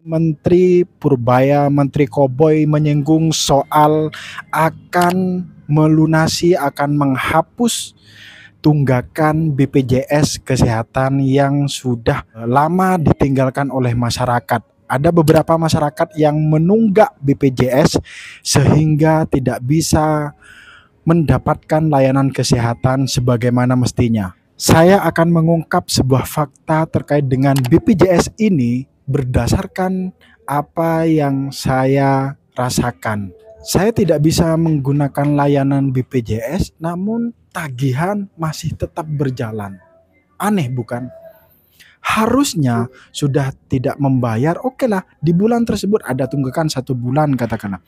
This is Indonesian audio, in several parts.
Menteri Purbaya, Menteri Koboi menyinggung soal akan melunasi, akan menghapus tunggakan BPJS Kesehatan yang sudah lama ditinggalkan oleh masyarakat. Ada beberapa masyarakat yang menunggak BPJS sehingga tidak bisa mendapatkan layanan kesehatan sebagaimana mestinya. Saya akan mengungkap sebuah fakta terkait dengan BPJS ini berdasarkan apa yang saya rasakan. Saya tidak bisa menggunakan layanan BPJS, namun tagihan masih tetap berjalan. Aneh bukan? Harusnya sudah tidak membayar, oke lah, di bulan tersebut ada tunggakan 1 bulan katakanlah.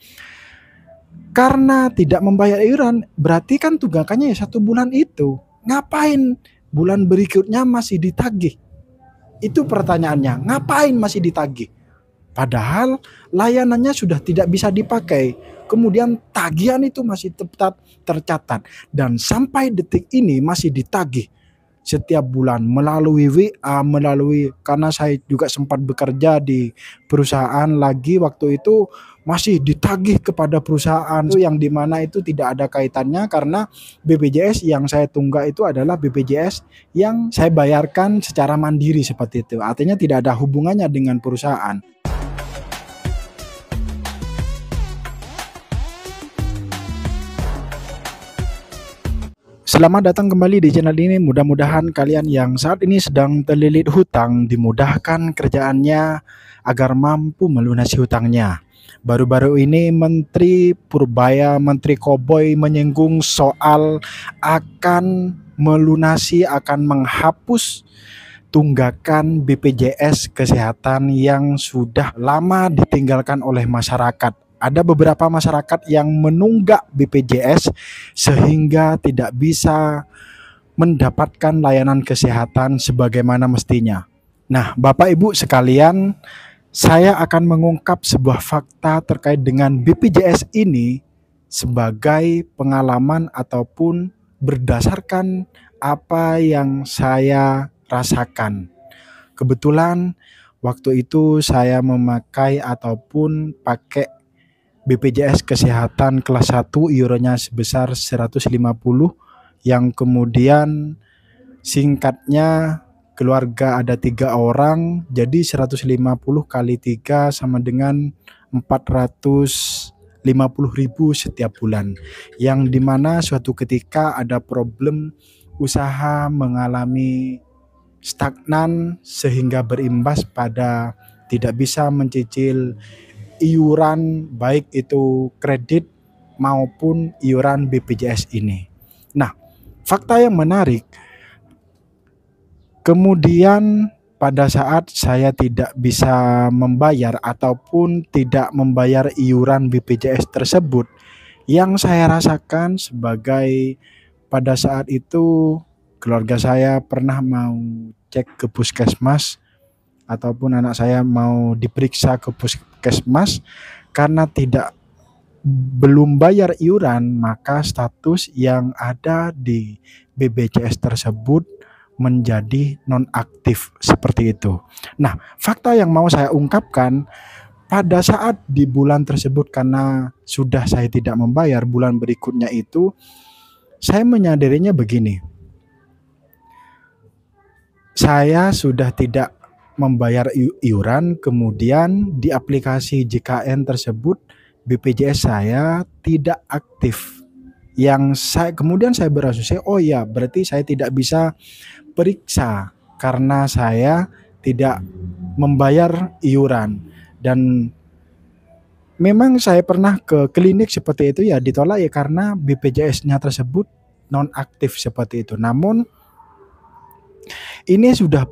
Karena tidak membayar iuran, berarti kan tunggakannya ya 1 bulan itu. Ngapain bulan berikutnya masih ditagih? Itu pertanyaannya, ngapain masih ditagih? Padahal layanannya sudah tidak bisa dipakai. Kemudian tagihan itu masih tetap tercatat. Dan sampai detik ini masih ditagih setiap bulan melalui WA, karena saya juga sempat bekerja di perusahaan lagi waktu itu, masih ditagih kepada perusahaan itu yang dimana itu tidak ada kaitannya karena BPJS yang saya tunggak itu adalah BPJS yang saya bayarkan secara mandiri seperti itu. Artinya tidak ada hubungannya dengan perusahaan. Selamat datang kembali di channel ini. Mudah-mudahan kalian yang saat ini sedang terlilit hutang dimudahkan kerjaannya agar mampu melunasi hutangnya. Baru-baru ini Menteri Purbaya, Menteri Koboi menyinggung soal akan melunasi, akan menghapus tunggakan BPJS Kesehatan yang sudah lama ditinggalkan oleh masyarakat. Ada beberapa masyarakat yang menunggak BPJS sehingga tidak bisa mendapatkan layanan kesehatan sebagaimana mestinya. Nah, Bapak Ibu sekalian, saya akan mengungkap sebuah fakta terkait dengan BPJS ini sebagai pengalaman ataupun berdasarkan apa yang saya rasakan. Kebetulan waktu itu saya memakai ataupun pakai BPJS Kesehatan kelas 1 iurannya sebesar 150 yang kemudian singkatnya keluarga ada 3 orang, jadi 150 kali 3 sama dengan 450.000 setiap bulan, yang dimana suatu ketika ada problem usaha mengalami stagnan sehingga berimbas pada tidak bisa mencicil iuran baik itu kredit maupun iuran BPJS ini. Nah, fakta yang menarik, kemudian pada saat saya tidak bisa membayar ataupun tidak membayar iuran BPJS tersebut, yang saya rasakan sebagai pada saat itu keluarga saya pernah mau cek ke puskesmas ataupun anak saya mau diperiksa ke puskesmas karena belum bayar iuran, maka status yang ada di BPJS tersebut menjadi nonaktif seperti itu. Nah, fakta yang mau saya ungkapkan pada saat di bulan tersebut karena sudah saya tidak membayar, bulan berikutnya itu saya menyadarinya begini. Saya sudah tidak membayar iuran, kemudian di aplikasi JKN tersebut BPJS saya tidak aktif. Kemudian saya berasumsi, oh ya berarti saya tidak bisa periksa karena saya tidak membayar iuran. Dan memang saya pernah ke klinik seperti itu ya, ditolak ya karena BPJS-nya tersebut nonaktif seperti itu. Namun ini sudah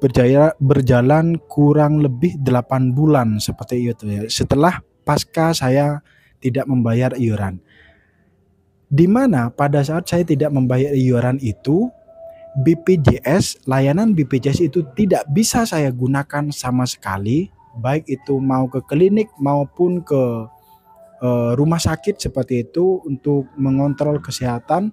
berjalan kurang lebih 8 bulan seperti itu ya, setelah pasca saya tidak membayar iuran. Di mana pada saat saya tidak membayar iuran itu, layanan BPJS itu tidak bisa saya gunakan sama sekali, baik itu mau ke klinik maupun ke rumah sakit seperti itu untuk mengontrol kesehatan.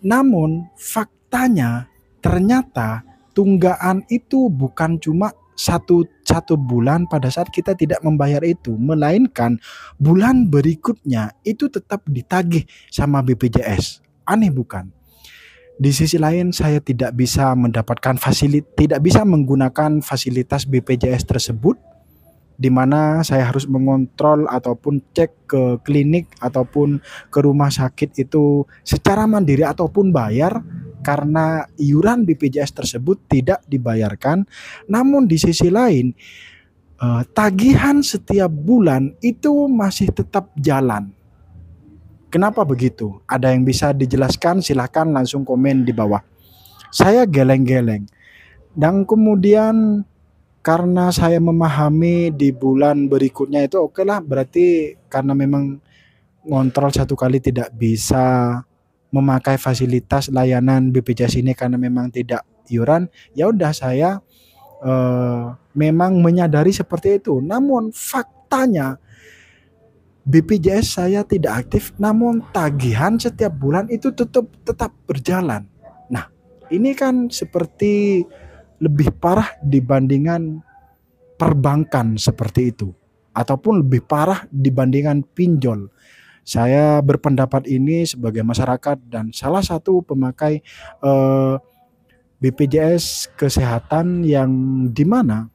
Namun faktanya ternyata tunggaan itu bukan cuma satu bulan pada saat kita tidak membayar itu, melainkan bulan berikutnya itu tetap ditagih sama BPJS. Aneh bukan? Di sisi lain saya tidak bisa tidak bisa menggunakan fasilitas BPJS tersebut, di mana saya harus mengontrol ataupun cek ke klinik ataupun ke rumah sakit itu secara mandiri ataupun bayar, karena iuran BPJS tersebut tidak dibayarkan. Namun di sisi lain, tagihan setiap bulan itu masih tetap jalan. Kenapa begitu? Ada yang bisa dijelaskan? Silahkan langsung komen di bawah. Saya geleng-geleng. Dan kemudian karena saya memahami di bulan berikutnya itu oke lah, berarti karena memang ngontrol satu kali tidak bisa memakai fasilitas layanan BPJS ini karena memang tidak iuran, ya udah saya memang menyadari seperti itu. Namun faktanya BPJS saya tidak aktif, namun tagihan setiap bulan itu tetap berjalan. Nah, ini kan seperti lebih parah dibandingkan perbankan seperti itu, ataupun lebih parah dibandingkan pinjol. Saya berpendapat ini sebagai masyarakat dan salah satu pemakai BPJS kesehatan yang dimana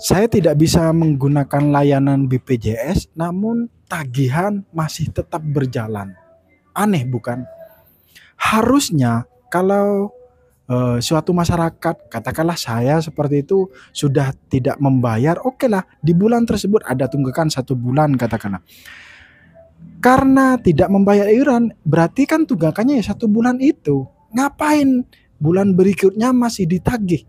saya tidak bisa menggunakan layanan BPJS, namun tagihan masih tetap berjalan. Aneh bukan? Harusnya kalau suatu masyarakat, katakanlah saya seperti itu, sudah tidak membayar, oke lah, di bulan tersebut ada tunggakan 1 bulan katakanlah. Karena tidak membayar iuran, berarti kan tunggakannya ya 1 bulan itu. Ngapain bulan berikutnya masih ditagih?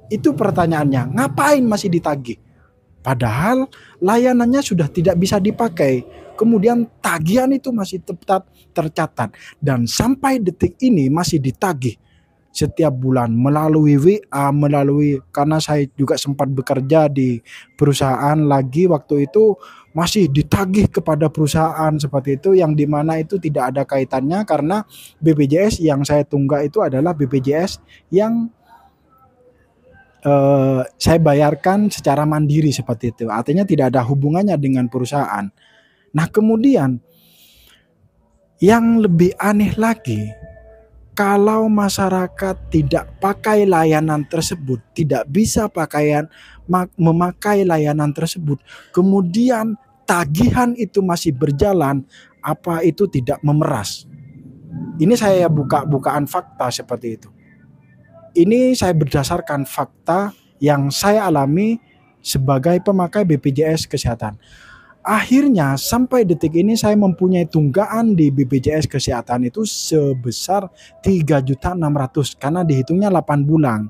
Itu pertanyaannya, ngapain masih ditagih? Padahal layanannya sudah tidak bisa dipakai. Kemudian tagihan itu masih tetap tercatat dan sampai detik ini masih ditagih setiap bulan melalui WA, karena saya juga sempat bekerja di perusahaan lagi waktu itu, masih ditagih kepada perusahaan seperti itu, yang dimana itu tidak ada kaitannya karena BPJS yang saya tunggak itu adalah BPJS yang saya bayarkan secara mandiri seperti itu. Artinya tidak ada hubungannya dengan perusahaan. Nah, kemudian yang lebih aneh lagi, kalau masyarakat tidak pakai layanan tersebut, tidak bisa memakai layanan tersebut, kemudian tagihan itu masih berjalan, apa itu tidak memeras? Ini saya bukaan fakta seperti itu. Ini saya berdasarkan fakta yang saya alami sebagai pemakai BPJS Kesehatan. Akhirnya sampai detik ini saya mempunyai tunggaan di BPJS Kesehatan itu sebesar 3.600.000 karena dihitungnya 8 bulan.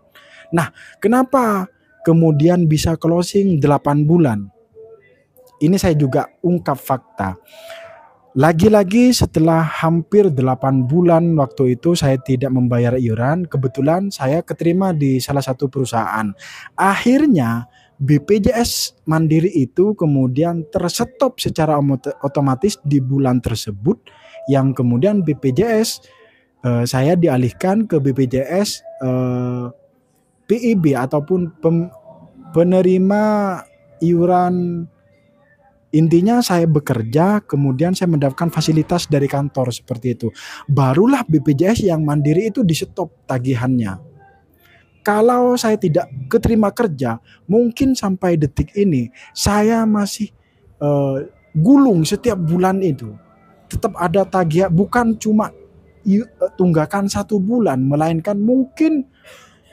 Nah, kenapa kemudian bisa closing 8 bulan? Ini saya juga ungkap fakta. Lagi-lagi setelah hampir 8 bulan waktu itu saya tidak membayar iuran, kebetulan saya keterima di salah satu perusahaan. Akhirnya BPJS Mandiri itu kemudian terstop secara otomatis di bulan tersebut, yang kemudian BPJS saya dialihkan ke BPJS PIB ataupun penerima iuran. Intinya saya bekerja, kemudian saya mendapatkan fasilitas dari kantor seperti itu. Barulah BPJS yang mandiri itu di stop tagihannya. Kalau saya tidak keterima kerja, mungkin sampai detik ini saya masih gulung setiap bulan itu. Tetap ada tagihan, bukan cuma tunggakan 1 bulan, melainkan mungkin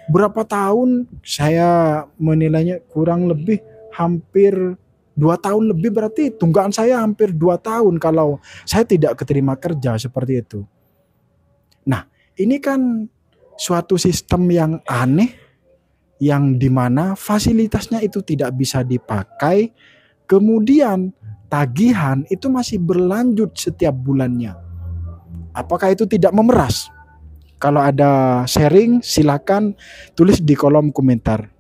berapa tahun, saya menilainya kurang lebih hampir 2 tahun lebih, berarti tunggakan saya hampir 2 tahun kalau saya tidak keterima kerja seperti itu. Nah, ini kan suatu sistem yang aneh, yang dimana fasilitasnya itu tidak bisa dipakai, kemudian tagihan itu masih berlanjut setiap bulannya. Apakah itu tidak memeras? Kalau ada sharing, silakan tulis di kolom komentar.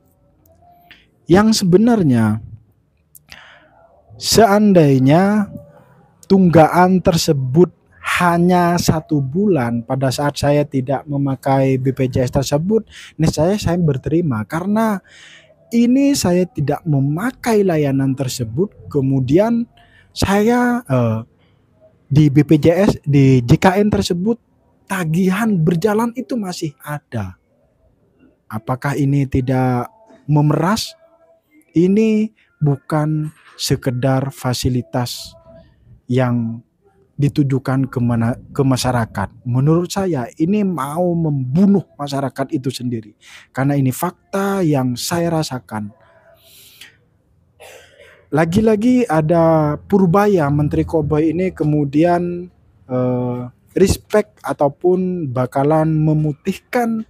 Yang sebenarnya, seandainya tunggaan tersebut hanya 1 bulan pada saat saya tidak memakai BPJS tersebut, niscaya saya berterima karena ini saya tidak memakai layanan tersebut, kemudian saya di BPJS, di JKN tersebut tagihan berjalan itu masih ada. Apakah ini tidak memeras? Ini bukan sekedar fasilitas yang ditujukan ke masyarakat. Menurut saya ini mau membunuh masyarakat itu sendiri. Karena ini fakta yang saya rasakan. Lagi-lagi ada Purbaya, Menteri Koboi ini kemudian respect ataupun bakalan memutihkan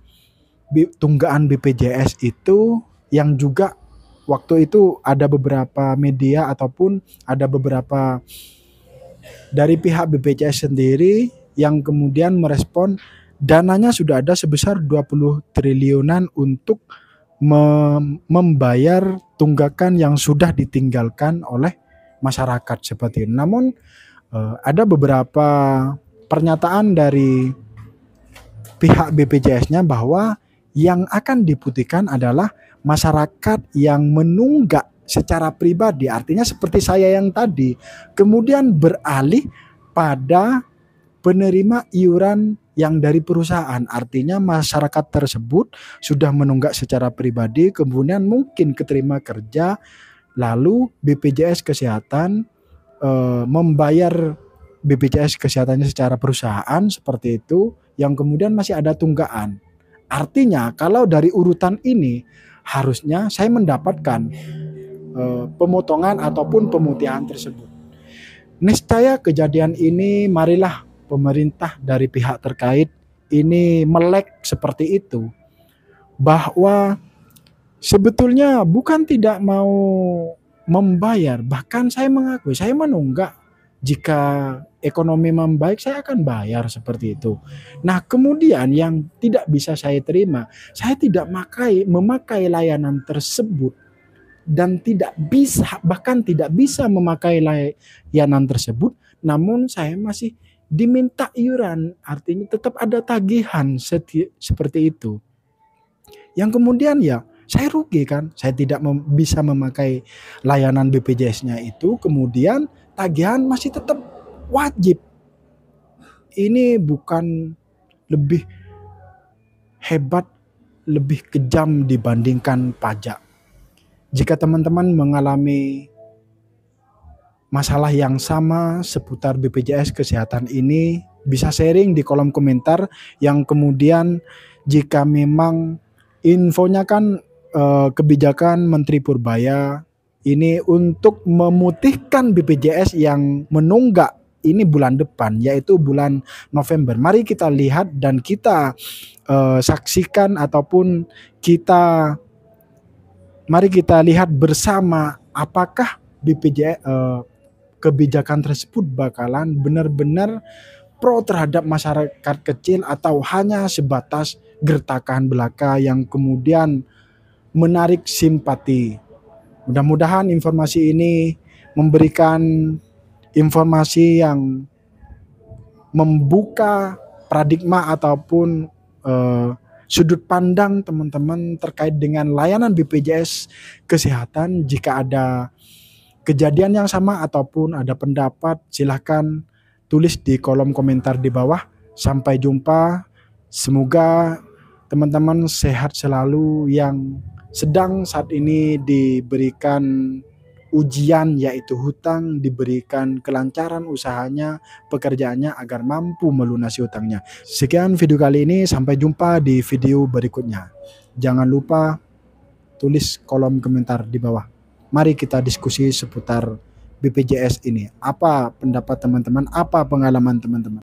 tunggaan BPJS itu, yang juga waktu itu ada beberapa media ataupun ada beberapa dari pihak BPJS sendiri yang kemudian merespon dananya sudah ada sebesar 20 triliunan untuk membayar tunggakan yang sudah ditinggalkan oleh masyarakat seperti itu. Namun ada beberapa pernyataan dari pihak BPJS-nya bahwa yang akan diputihkan adalah masyarakat yang menunggak secara pribadi, artinya seperti saya yang tadi, kemudian beralih pada penerima iuran yang dari perusahaan. Artinya masyarakat tersebut sudah menunggak secara pribadi, kemudian mungkin keterima kerja, lalu BPJS Kesehatan membayar BPJS Kesehatannya secara perusahaan seperti itu, yang kemudian masih ada tunggaan. Artinya kalau dari urutan ini harusnya saya mendapatkan pemotongan ataupun pemutihan tersebut. Niscaya kejadian ini marilah pemerintah dari pihak terkait ini melek seperti itu, bahwa sebetulnya bukan tidak mau membayar, bahkan saya mengakui saya menunggak, jika ekonomi membaik saya akan bayar seperti itu. Nah kemudian yang tidak bisa saya terima, saya tidak memakai layanan tersebut dan tidak bisa, bahkan tidak bisa memakai layanan tersebut, namun saya masih diminta iuran, artinya tetap ada tagihan seperti itu. Yang kemudian ya saya rugi kan, saya tidak bisa memakai layanan BPJS-nya itu, kemudian tagihan masih tetap wajib. Ini bukan lebih hebat, lebih kejam dibandingkan pajak. Jika teman-teman mengalami masalah yang sama seputar BPJS Kesehatan ini, bisa sharing di kolom komentar, yang kemudian jika memang infonya kan kebijakan Menteri Purbaya ini untuk memutihkan BPJS yang menunggak ini bulan depan, yaitu bulan November. Mari kita lihat dan kita saksikan ataupun mari kita lihat bersama apakah BPJS kebijakan tersebut bakalan benar-benar pro terhadap masyarakat kecil atau hanya sebatas gertakan belaka yang kemudian menarik simpati. Mudah-mudahan informasi ini memberikan informasi yang membuka paradigma ataupun sudut pandang teman-teman terkait dengan layanan BPJS Kesehatan. Jika ada kejadian yang sama ataupun ada pendapat, silahkan tulis di kolom komentar di bawah. Sampai jumpa. Semoga teman-teman sehat selalu yang sedang saat ini diberikan ujian yaitu hutang, diberikan kelancaran usahanya, pekerjaannya agar mampu melunasi hutangnya. Sekian video kali ini, sampai jumpa di video berikutnya. Jangan lupa tulis kolom komentar di bawah. Mari kita diskusi seputar BPJS ini. Apa pendapat teman-teman? Apa pengalaman teman-teman?